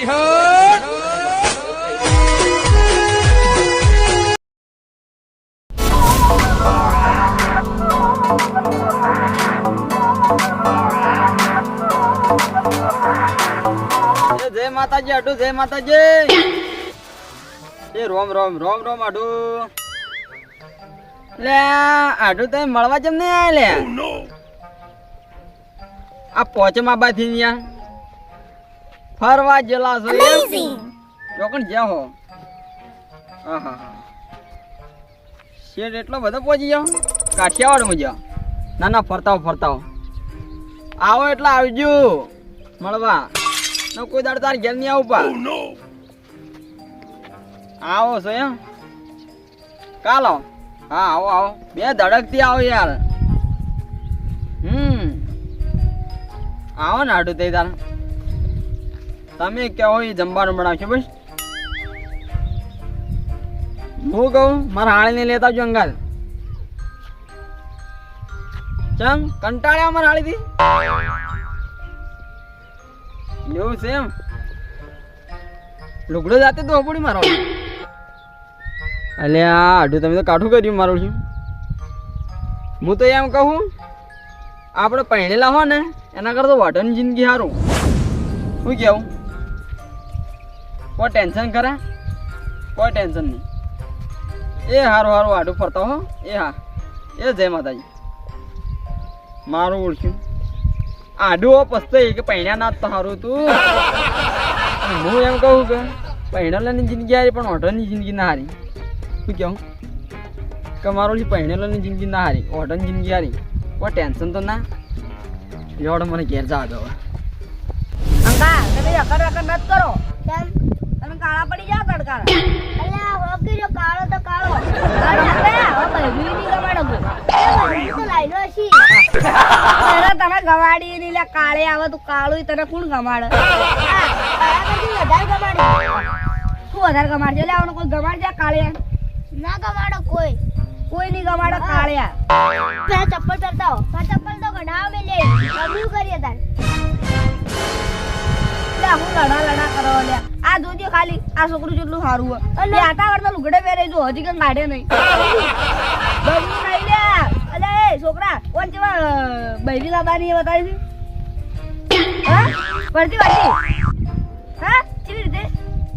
જય માતાજી આડુ, જય માતાજી. એ રોમ રોમ રોમ રોમ આડુ. લે આડુ તો મળવા જેમ નહીં આય લે. આ પોચમાં બાથી ન્યા ફરવા જેલા છો જોકણ જ્યાં હો. આહા શેઠ એટલો બધો પહોંચી જાઓ કાઠિયાવાડમાં જાઓ. ના ના ફરતાઓ ફરતાઓ આવો એટલે આવજો મળવા. કોઈ દાડ તાર ઘેર નહીં આવું પા. આવો છો એમ કાલો. હા આવો આવો બે ધડકથી આવો યાર. આવો ને આડું તે તાર તમે કહો એ જમવાનું બનાવશો બસ. હું કહું મારા હાળીને લેતા આવજો અંગાલ. ચમ કંટાળ્યા અમારા હાળીથી એવું છે એમ. લુગડો જાતે તો હપડી મારો. અલે આ આડું તમે તો કાઠું કર્યું મારું છું. હું તો એમ કહું આપણે પહેણેલા હો ને એના કરતા વાઢાની જિંદગી સારું. શું કેવું? કોઈ ટેન્શન ખરા? કોઈ ટેન્શન નહીં. એ સારું સારું આડું ફરતા હો. એ હા એ જય માતાજી. મારું ઓળખ્યું આડું પસ્તો કે પહેણ્યા ના તો સારું તું. હું એમ કહું કે પહેણેલાની જિંદગી હારી પણ ઓઢાની જિંદગી ના હારી. શું કહું કે મારો પહેણેલાની જિંદગી ના હારી ઓઢાની જિંદગી હારી. કોઈ ટેન્શન તો ના. જોડે મને ઘેર જવા દો. અંકા તમે અકડ અકડ નત કરો. કેમ તમે કાળા પડી જાવ તડકા. અલ્યા હોકી જો કાળો તો કાળો. કાળો હવે બહેરી ની ગવાડો ગો. એ તો લાઈનો છી. અરે તમે ગવાડી ની લે કાળે આવે તો કાળું તને કોણ ગમાડે? કાળા પછી વધારે ગમાડી. શું વધારે ગમાડજે? લે આવનો કોઈ ગમાડજે કાળે. ના ગમાડો કોઈ. કોઈ નહીં ગમાડો કાળ્યા. પેલા ચપ્પલ કરતા હો. ચપ્પલ તો ગઢાવ મે લે. કમ્યું કરીએ તાર. લે હું લડા કરો લે. આ જોજો ખાલી આ છોકરું જેટલું સારું હોય. અને આટાવરના લુગડે પહેરે જો હજી કઈ કાઢે નહીં. બબુ નહીં લે. અલે એ છોકરા કોણ જેવા બૈરી લાબાની એ બતાવી છે. હા પડતી વાતી. હા કેવી રીતે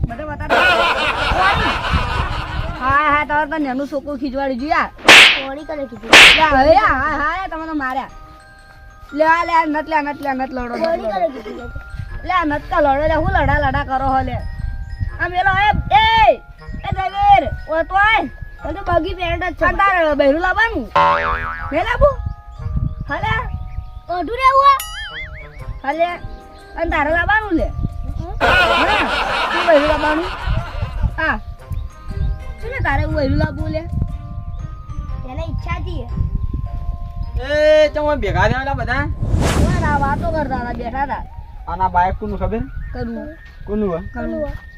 બધા બતાવી. હા હા તમારે તો નેનું છોકરું ખીજવાડી જોયા. કોણી કરે કીધું. હા હા તમે તો માર્યા. લે લે નત લે નત લે નત લડો. કોણી કરે કીધું. લે નત કા લડો લે હું લડા કરો હો લે. આ મેલો એ ડ્રાઈવર ઓતવાય તો બગી પેન્ટ જ છે. તાર બહેરું લાવવાનું મે લાવું. હલે ઓઢું રેવું હલે અને તારે લાવવાનું લે. હા તું બહેરું લાવવાનું. હા શું તારે બહેરું લાવવું લે. એને ઈચ્છા હતી. એ ચમ ભેગા થયા બધા વાતો કરતા હતા બેઠા હતા. આના બાઈક કોનું ખબર? કરવું કોનું હે?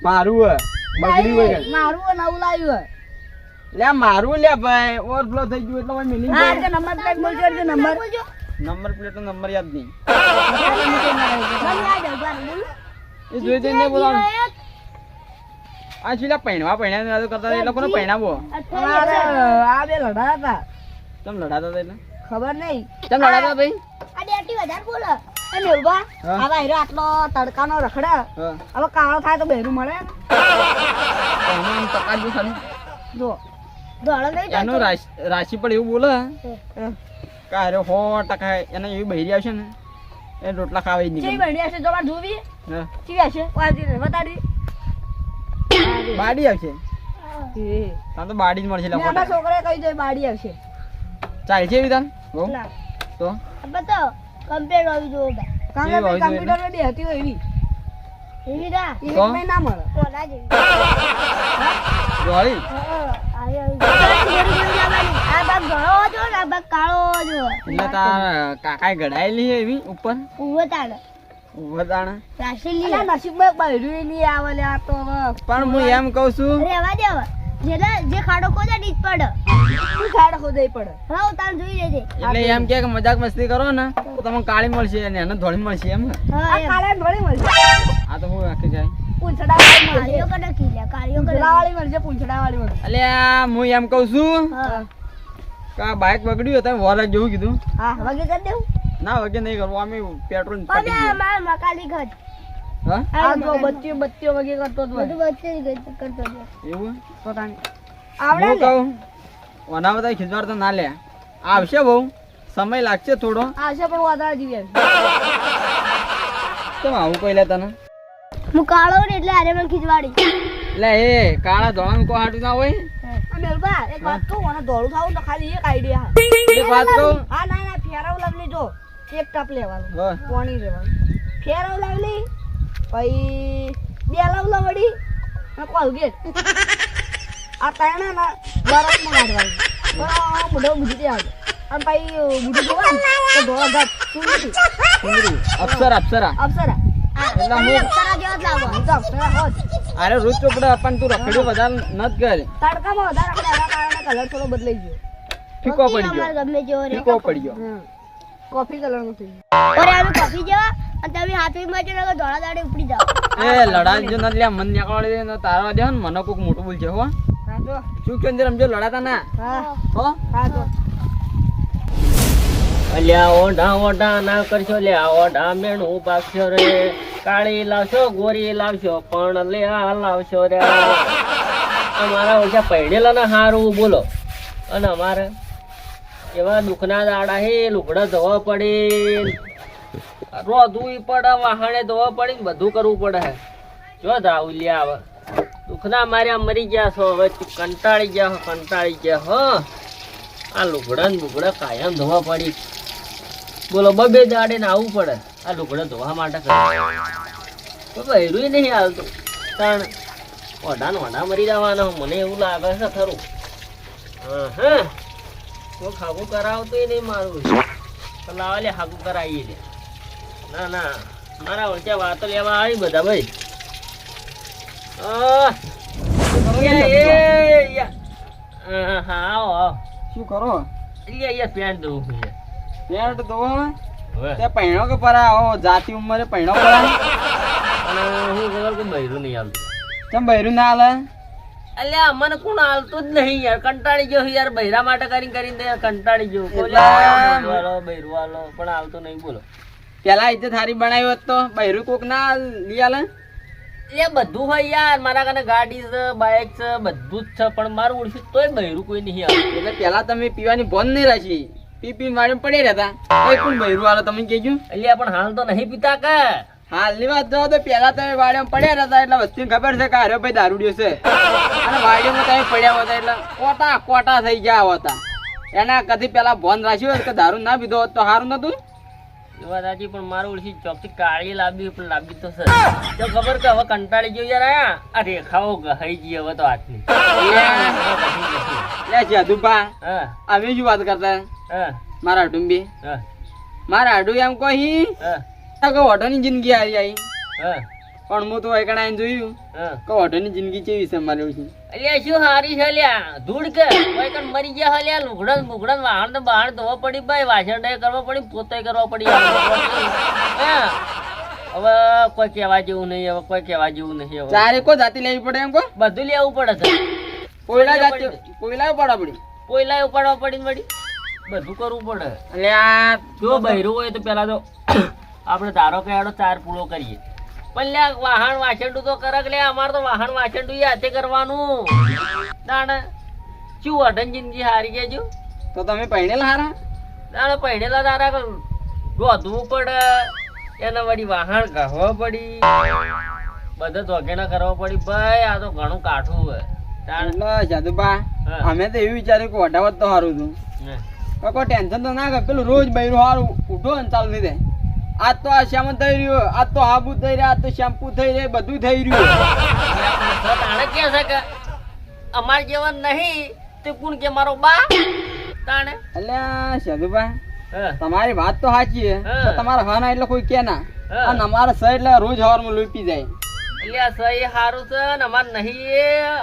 મારું હે. બગડી હોય મારું નવું લાવ્યું. લે મારું લે ભાઈ ઓવરફ્લો થઈ ગયું એટલે મને મિલી હા કે નંબર પ્લેટ બોલજો કે નંબર પ્લેટ તો નંબર યાદ નહીં. એ જોઈ જઈને બોલાવ. આ ચીલા પહેણ્યા કરતા એ લોકોને પહેણાવો. આ બે લડા હતા. કેમ લડાતા હતા એટલે ખબર નહીં. કેમ લડાતા ભાઈ? આ ડેટી વધારે બોલે. અને ઉભા આવા હીરો આટલો તડકાનો રખડે. હવે કાળો થાય તો બહેરું મળે. જો ધોળો નહીં એનો રાશિ પણ એવું બોલે કે અરે 100% એને એવી બહેરી આવશે ને એ રોટલા ખાવા જ નહીં. ચી બહેરી આવશે જો જોવી. ચી આવશે વાજી બતાડી બાડી આવશે. તાન તો બાડી જ મળશે. નાના છોકરાએ કહી દે બાડી આવશે. ચાલ છે એવી તાન બહુ તો બતાવો કમ્પ્લેટ આવી જો કમ્પ્યુટર માં બે હતી એવી એવી ના એ ના મળે. કોના જેવી જોઈ આ બાગ ઘણો જો ને આ બાગ કાળો જો. એટલે તાર કાકાએ ગડાયેલી એવી ઉપર ઉવતાણ રાશેલી નસીબમાં બહેરું નહીં આવે લે. આ તો પણ હું એમ કહું છું રેવા દેવા જે ખાડો ખોદે ડીજ પડે તું ખાડો ખોદે પડે હા તાર જોઈ લેજે એટલે એમ કે મજાક મસ્તી કરો ને તો તમને કાળી મળશે અને એને ધોળી મળશે એમ આ કાળા ધોળી મળશે આ તો હું આખી જાય પૂંછડા વાળી કાળીઓ કડે કીલે કાળીઓ કડે વાળી મળશે પૂંછડા વાળી મળશે એટલે આ હું એમ કહું છું હા કે આ બાઇક બગડ્યું તમે વોર જેવું કીધું હા વગે કરી દેવું ના વગે નહીં કરવું અમે પેટ્રોલ પટી અને ગયું માર મકાલી ઘટ હા આ જો બત્તીઓ વગે કરતો તો બધું બત્તી કરતો તો એવું તો તાન હું કહું ઓના બધા ખીજવાડ તો ના લે આવશે બહુ સમય લાગશે થોડો આવશે પણ વધારે જીવે કેમ આવું કહી લે તને હું કાળો ને એટલે આરે મને ખીજવાડી એટલે એ કાળા ધોળાનું કોઈ હાટું ના હોય બેલબા એક વાત કહું મને દોડું થાવું તો ખાલી એક આઈડિયા એક વાત કહું હા ના ના ફેરવ લવલી જો એક ટપ લેવાનું હા. પાણી લેવાનું ફેરવ લવલી પછી બે લવડી અને કોલગેટ આ ત્રણે ના બરફમાં કાઢવાનું બરાબર મોઢો બુજી દે આવે અને પછી બુજી જોવાનું તો ધોળા ઘાટ સુંદરી સુંદરી અપ્સરા અપ્સરા એટલે હું અપ્સરા જેવો જ લાગો તો અપ્સરા હોત અરે રોજ ચોપડે પણ તું રખડ્યું વધારે નત કર તડકામાં વધારે આપણે એના કારણે કલર થોડો બદલાઈ ગયો ફીકો પડી ગયો ગમે જેવો ફીકો પડી ગયો કોફી કલર નું થઈ ગયું ઓરે આમે કોફી જેવા અને તમે હાથમાં છે ને ધોળા દાડે ઉપડી જાવ એ લડાઈ જો ન લે મન નીકળવા દે ને તારવા દે ને મને કોક મોટું બોલ છે હો હા જો શું કે અંદર સમજો લડાતા ના હા હો હા જો અલ્યા ઓઢા ઓઢા ના કરશો લ્યા ઓઢા મેણું પાકશો રે કાળી લાવશો ગોરી લાવશો પણ લે આ લાવશો રે અમારા ઓછા પૈડેલા ના હારું બોલો અને અમારે એવા દુઃખના દાડા હે લુગડા ધોવા પડે રોધવું પડે વાહણે ધોવા પડે ને બધું કરવું પડે હે જો ધાવલિયા આવે દુઃખના માર્યા મરી ગયા છો હવે કંટાળી ગયા હો આ લુગડા ને બુગડા કાયમ ધોવા પડી બોલો બબે દાડે ને આવવું પડે આ લુગડા ધોવા માટે તો બહેરું નહીં હાલતું કારણ ઓઢા મરી જવાના મને એવું લાગે છે ખરું હા તો ખાગું કરાવતું નહીં મારું તો લાવા લે હાગું કરાવીએ લે ના મારા ઓળખ્યા વાતો લેવા આવી બધા ભાઈ હા આવો શું કરો અહીંયા પેન્ટ દઉં છું પેન્ટ તો હવે તે પૈણો કે પરા આવો જાતિ ઉંમરે પૈણો પરા અને હું ખબર કે બૈરું નહીં હાલતું કેમ બૈરું ના હાલે અલ્યા મને કોણ હાલતું જ નહીં યાર કંટાળી ગયો છું યાર બૈરા માટે કરીને કંટાળી ગયો બૈરું હાલો પણ હાલતો નહીં બોલો પેલા ઇજ્જત હારી બનાવ્યો હોત તો બૈરું કોક ના લઈ આલે એ બધું હોય યાર મારા કને ગાડી છે બાઇક છે બધું જ છે પણ મારું ઓળખ્યું તોય બૈરું કોઈ નહીં હાલતું એટલે પેલા તમે પીવાની બોન નહીં રાખી પી વાળી પડી રહેતા કોઈ કોણ બૈરું હાલો તમે કેજો અલ્યા પણ હાલ તો નહીં પીતા કે હાલની વાત જો તો પેલા તમે વાડીમાં પડ્યા રહેતા એટલે વસ્તી ખબર છે કે અરે ભાઈ દારૂડિયો છે અને વાડીમાં તમે પડ્યા હતા એટલે કોટા થઈ ગયા હતા એના કદી પેલા બોન રાખ્યું હોત કે દારૂ ના પીધો હોત તો સારું નતું એ વાત સાચી પણ મારું ઓળખી ચોકથી કાળી લાવી પણ લાવી તો છે તો ખબર કે હવે કંટાળી ગયો યાર આ રેખાઓ ગહાઈ ગઈ હવે તો હાથની લે જાદુભા હા અમે શું વાત કરતા હા મારા અડુંબી હા મારા અડુ એમ કહી હા કે ઓઢોની જિંદગી આવી આવી હા પણ હું તો એકણા આવીને જોયું હા કે ઓઢોની જિંદગી કેવી છે મારે ઓછી અલ્યા શું હારી છે લ્યા ધૂળ કે કોઈ કણ મરી ગયા હલ્યા લુગડન બુગડન વાહણ તો બહાર ધોવા પડી ભાઈ વાસણ કરવા પડી પોતે કરવા પડી હા હવે કોઈ કહેવા જેવું નહીં હવે ચારે કો જાતિ લેવી પડે એમ કો બધું લેવું પડે છે કોયલા જાતિ કોયલા પડવા પડી કોયલા ઉપાડવા પડી વળી બધું કરવું પડે એટલે આ જો બહેરું હોય તો પેલા તો આપણે ધારો કે હેડો 4 પૂળો કરીએ પણ લ્યા વાહણ વાછંડું તો કરક લે અમારે તો વાહણ વાછંડું હાથે કરવાનું દાણ શું અઢન જિંદગી હારી ગયા જો તો તમે પહેણેલા હારા દાણ પહેણેલા તારા રોધવું પડે એને વળી વાહણ ઘાવા પડી બધા ધોકેણા કરવા પડી ભાઈ આ તો ઘણું કાઠું હોય દાણ એટલે જાદુભા હા. અમે તો એવું વિચાર્યું કે વઢાવત તો સારું હતું કોઈ ટેન્શન તો ના કરે પેલું રોજ બૈરું સારું ઉઠો ને ચાલુ થઈ જાય આજ તો આ શ્યામ થઈ રહ્યું આજ તો હાબુ થઈ રહ્યા આજ તો શેમ્પુ થઈ રહ્યા બધું થઈ રહ્યું તાણે કે છે કે અમાર જેવા નહીં તે કોણ કે મારો બા તાણે એટલે જાદુભા હા તમારી વાત તો સાચી છે હા. તો તમારા હાના એટલે કોઈ કે ના હા. અને અમારા સર એટલે રોજ સવારમાં લોહી પી જાય એટલે આ સહી હારું છે ને અમાર નહીં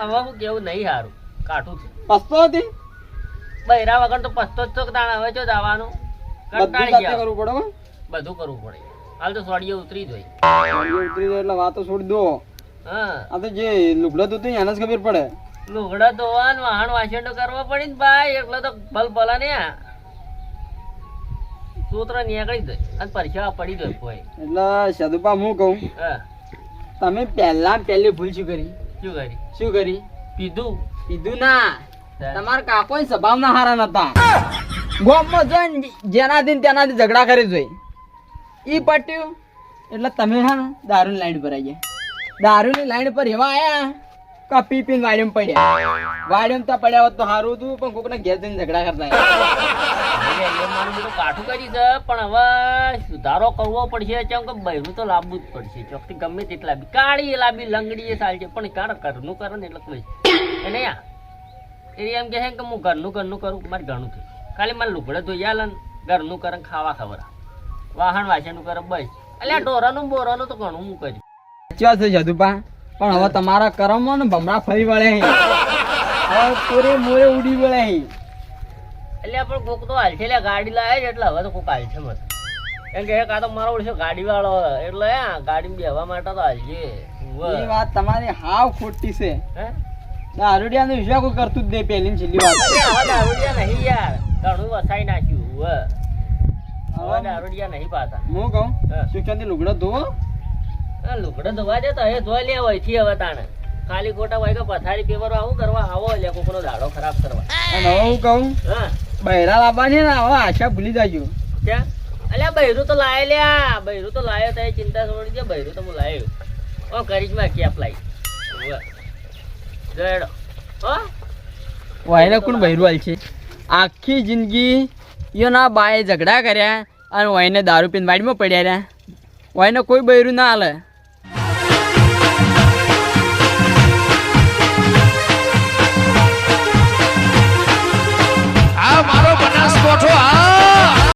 હવે હું કેવું નહીં હારું કાઠું છે પસ્તો હતી બૈરા વગર તો પસ્તો જ તો તાણ હવે જો જવાનું બધું કંટાળી જાતે ગયા કરવું પડે હો. બધું કરવું પડે હાલ તો સોડીએ ઉતરી જ હોય ગાડીએ ઉતરી જાય એટલે વાતો છોડી દો હા આ તો જે લુગડો ધોતું એને જ ખબર પડે લુગડા ધોવા ને વાહન વાસણ તો કરવા પડી ને ભાઈ એટલે તો ભલ ભલા ને આ સૂત્ર નીકળી જાય અને પરસેવા પડી જાય કોઈ એટલે સદુપા હું કહું હા તમે પહેલી ભૂલ શું કરી શું કરી પીધું કીધું ના તમારા કાકો સ્વભાવના હારા નતા ગોમમાં જોઈને જેનાથી તેનાથી ઝઘડા કરી જોઈ ઈ પટ્યું એટલે તમે હા ને દારૂની લાઈન પર આવી ગયા દારૂની લાઈન પર એવા આયા કા પી પીને વાડીમાં પડ્યા વાડીમાં તો પડ્યા હોત તો સારું હતું પણ કોકના ઘેર જઈને ઝઘડા કરતા મારું બધું કાઠું કરી છે પણ હવે સુધારો કરવો પડશે કેમ કે બૈરું તો લાવવું જ પડશે ચોકથી ગમે તેટલા બી કાળી લાંબી લંગડી એ ચાલશે પણ કાર ઘરનું કરે ને એટલે કોઈ એને યા એ એમ કહે કે હું ઘરનું કરું મારે ઘરનું થયું ખાલી મારે લુગડે ધોઈ આલે ને ઘરનું કરે ને ખાવા ખબર વાહન વાસણનું કરે બસ એટલે ઢોરાનું બોરાનું તો ઘણું હું કર્યું સાચી વાત છે જદુપા પણ હવે તમારા કરમમાં ને ભમરા ફરી વળે હવે પૂરે મોરે ઉડી વળે એટલે પણ કોક તો હાલ છે ગાડી લાવે છે એટલે હવે તો કોક હાલ છે મત એમ કે કાં તો મારો ઓળખ્યો ગાડી વાળો એટલે ગાડીમાં બેહવા માટે તો હાલ છે એ વાત તમારી હાવ ખોટી છે હે દારૂડિયાનો વિશ્વાસ કોઈ કરતું જ નહીં પહેલી ને છેલ્લી વાત હવે દારૂડિયા નહીં યાર ઘણું વસાઈ નાખ્યું હવે દારૂડિયા નહીં પાતા હું કહું હા. સુખ્યાથી લુગડો ધોવો લુગડો ધોવા દે તો એ ધોઈ લે હોય થી હવે તાણે ખાલી ખોટા હોય કે પથારી પેપર આવું કરવા આવો એટલે કોકનો દાડો ખરાબ કરવા અને હવે હું કહું હા બહેરા લાવવાની ને હવે આશા ભૂલી જાજો ત્યાં અલ્યા બૈરું તો લાય લ્યા બૈરું તો લાયો તો ચિંતા છોડી દે બૈરું તો હું લાયો ઓ કરીજમાં કેપ લાવી જડો હો વાયને કોણ બહેરું હાલ છે આખી જિંદગી એના બાએ ઝઘડા કર્યા અને વાયને દારૂ પીને વાડીમાં પડ્યા રહ્યા વાયને કોઈ બહેરું ના હાલે